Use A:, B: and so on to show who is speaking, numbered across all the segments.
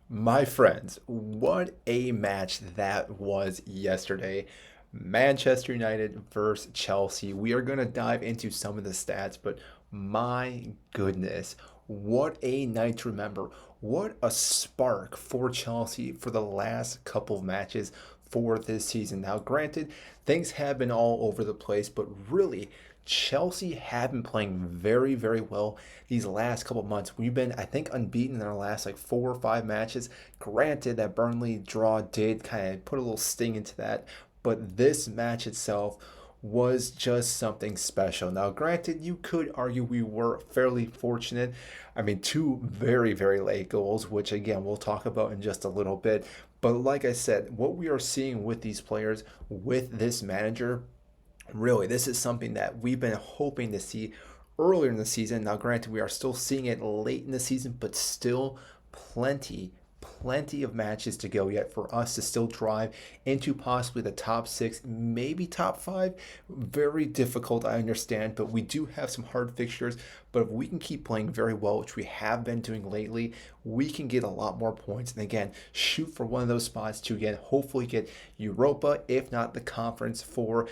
A: My friends, what a match that was yesterday. Manchester United versus Chelsea. We are going to dive into some of the stats, but my goodness, what a night to remember. What a spark for Chelsea for the last couple of matches for this season. Now, granted, things have been all over the place, but really, Chelsea have been playing very, very well these last couple months. We've been, I think, unbeaten in our last like 4 or 5 matches. Granted, that Burnley draw did kind of put a little sting into that, but this match itself was just something special. Now, granted, you could argue we were fairly fortunate. I mean, two very, very late goals, which again, we'll talk about in just a little bit. But like I said, what we are seeing with these players, with this manager, really, this is something that we've been hoping to see earlier in the season. Now, granted, we are still seeing it late in the season, but still plenty of matches to go yet for us to still drive into possibly the top six, maybe top five. Very difficult, I understand, but we do have some hard fixtures. But if we can keep playing very well, which we have been doing lately, we can get a lot more points. And again, shoot for one of those spots to again, hopefully get Europa, if not the conference, for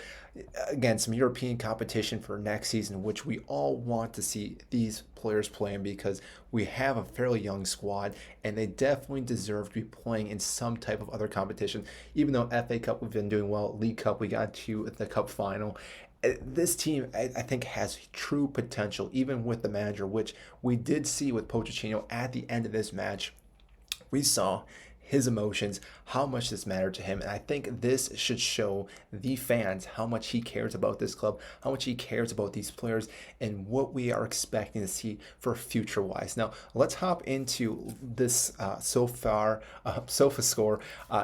A: again some European competition for next season, which we all want to see these players playing because we have a fairly young squad and they definitely deserve to be playing in some type of other competition. Even though FA Cup we've been doing well, League Cup we got to the cup final. This team, I think, has true potential, even with the manager, which we did see with Pochettino at the end of this match. We saw his emotions, how much this mattered to him. And I think this should show the fans how much he cares about this club, how much he cares about these players, and what we are expecting to see for future wise. Now, let's hop into this so far sofa score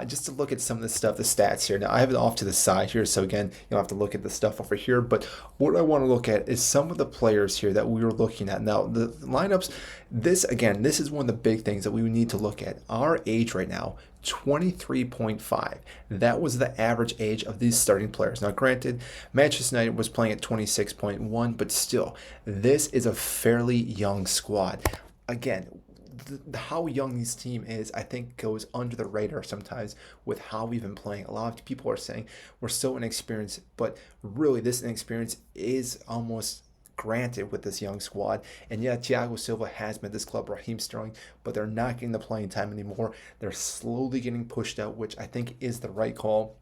A: just to look at some of the stuff, the stats here. Now, I have it off to the side here. So, again, you'll have to look at the stuff over here. But what I want to look at is some of the players here that we were looking at. Now, the lineups, this is one of the big things that we need to look at. Our age right now, 23.5. That was the average age of these starting players. Now, granted, Manchester United was playing at 26.1, but still, this is a fairly young squad. Again, how young this team is, I think, goes under the radar sometimes with how we've been playing. A lot of people are saying we're so inexperienced, but really, this inexperience is almost granted with this young squad. And yeah, Thiago Silva has been at this club, Raheem Sterling, but they're not getting the playing time anymore. They're slowly getting pushed out, which I think is the right call.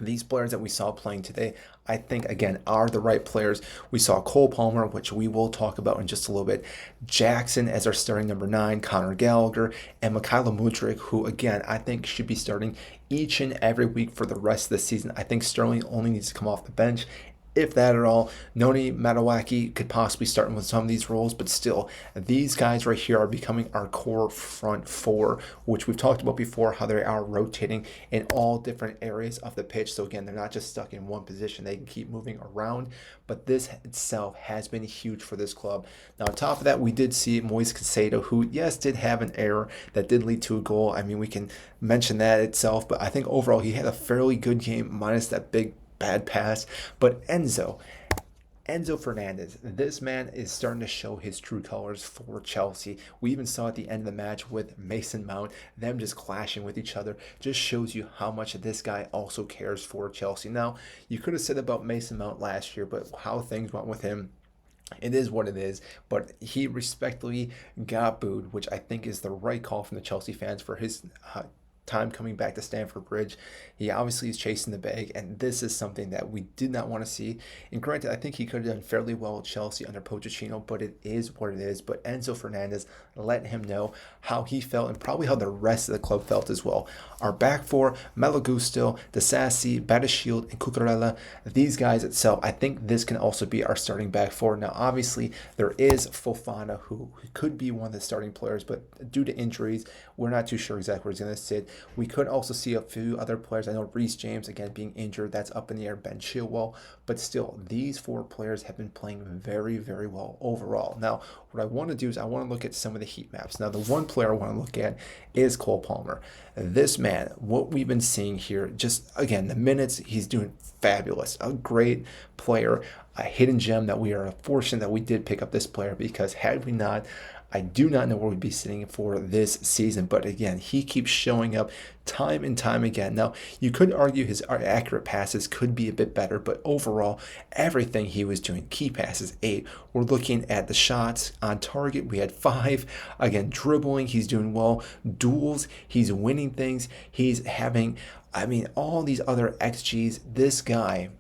A: These players that we saw playing today, I think, again, are the right players. We saw Cole Palmer, which we will talk about in just a little bit. Jackson as our starting number 9, Conor Gallagher, and Mykhailo Mudryk, who, again, I think should be starting each and every week for the rest of the season. I think Sterling only needs to come off the bench, if that at all. Noni Madawaki could possibly start with some of these roles, but still, these guys right here are becoming our core front four, which we've talked about before, how they are rotating in all different areas of the pitch. So again, they're not just stuck in one position. They can keep moving around, but this itself has been huge for this club. Now, on top of that, we did see Moise Caicedo, who, yes, did have an error that did lead to a goal. I mean, we can mention that itself, but I think overall he had a fairly good game, minus that big bad pass. But Enzo Fernandez, this man is starting to show his true colors for Chelsea. We even saw at the end of the match with Mason Mount, them just clashing with each other. Just shows you how much this guy also cares for Chelsea. Now, you could have said about Mason Mount last year, but how things went with him, it is what it is. But he respectfully got booed, which I think is the right call from the Chelsea fans for his time coming back to Stamford Bridge. He obviously is chasing the bag, and this is something that we did not want to see. And granted, I think he could have done fairly well at Chelsea under Pochettino, but it is what it is. But Enzo Fernandez let him know how he felt and probably how the rest of the club felt as well. Our back four, Malagusto, Disasi, Battlefield, and Cucurella, these guys itself, I think this can also be our starting back four. Now, obviously, there is Fofana, who could be one of the starting players, but due to injuries, we're not too sure exactly where he's going to sit. We could also see a few other players. I know Reece James, again, being injured. That's up in the air. Ben Chilwell. But still, these 4 players have been playing very, very well overall. Now, what I want to do is I want to look at some of the heat maps. Now, the one player I want to look at is Cole Palmer. This man, what we've been seeing here, just, again, the minutes, he's doing fabulous. A great player, a hidden gem that we are fortunate that we did pick up this player, because had we not, I do not know where we'd be sitting for this season, but again, he keeps showing up time and time again. Now, you could argue his accurate passes could be a bit better, but overall, everything he was doing, key passes, 8. We're looking at the shots on target. We had 5. Again, dribbling, he's doing well. Duels, he's winning things. He's having, I mean, all these other XGs. This guy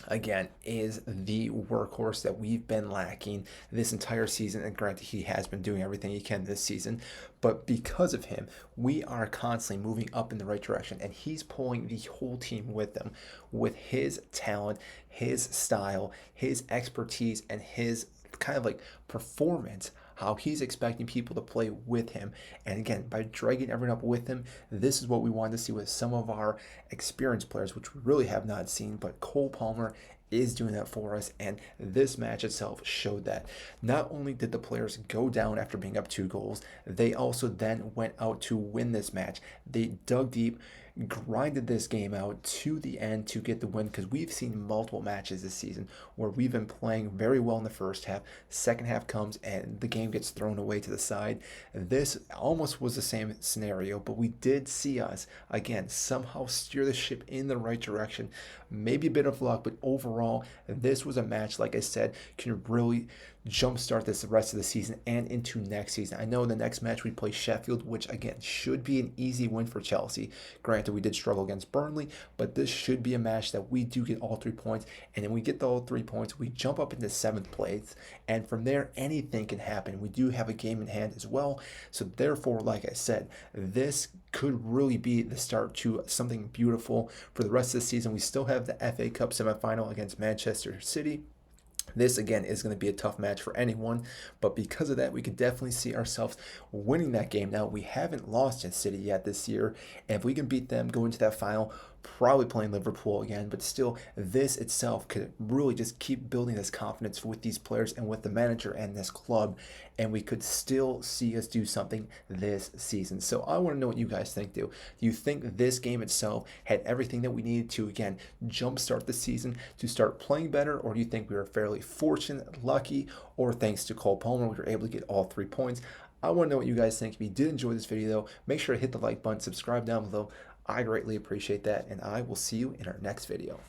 A: again, is the workhorse that we've been lacking this entire season. And granted, he has been doing everything he can this season, but because of him, we are constantly moving up in the right direction. And he's pulling the whole team with him with his talent, his style, his expertise, and his kind of like performance, how he's expecting people to play with him. And again, by dragging everyone up with him, this is what we wanted to see with some of our experienced players, which we really have not seen. But Cole Palmer is doing that for us, and this match itself showed that. Not only did the players go down after being up 2 goals, they also then went out to win this match. They dug deep, grinded this game out to the end to get the win, because we've seen multiple matches this season where we've been playing very well in the first half. Second half comes and the game gets thrown away to the side. This almost was the same scenario, but we did see us again somehow steer the ship in the right direction. Maybe a bit of luck, but overall, this was a match, like I said, can really jumpstart this the rest of the season and into next season. I know the next match we play Sheffield, which again should be an easy win for Chelsea. Granted, we did struggle against Burnley, but this should be a match that we do get all 3 points. And then we get all 3 points, we jump up into 7th place, and from there anything can happen. We do have a game in hand as well, so therefore, like I said, this could really be the start to something beautiful for the rest of the season. We still have the FA Cup semifinal against Manchester City. This again is going to be a tough match for anyone, but because of that, we could definitely see ourselves winning that game. Now, we haven't lost to City yet this year, and if we can beat them, go into that final, probably playing Liverpool again, but still, this itself could really just keep building this confidence with these players and with the manager and this club, and we could still see us do something this season. So I want to know what you guys think. Do you think this game itself had everything that we needed to, again, jumpstart the season, to start playing better, or do you think we were fairly fortunate, lucky, or thanks to Cole Palmer, we were able to get all 3 points? I want to know what you guys think. If you did enjoy this video, though, make sure to hit the like button, subscribe down below. I greatly appreciate that, and I will see you in our next video.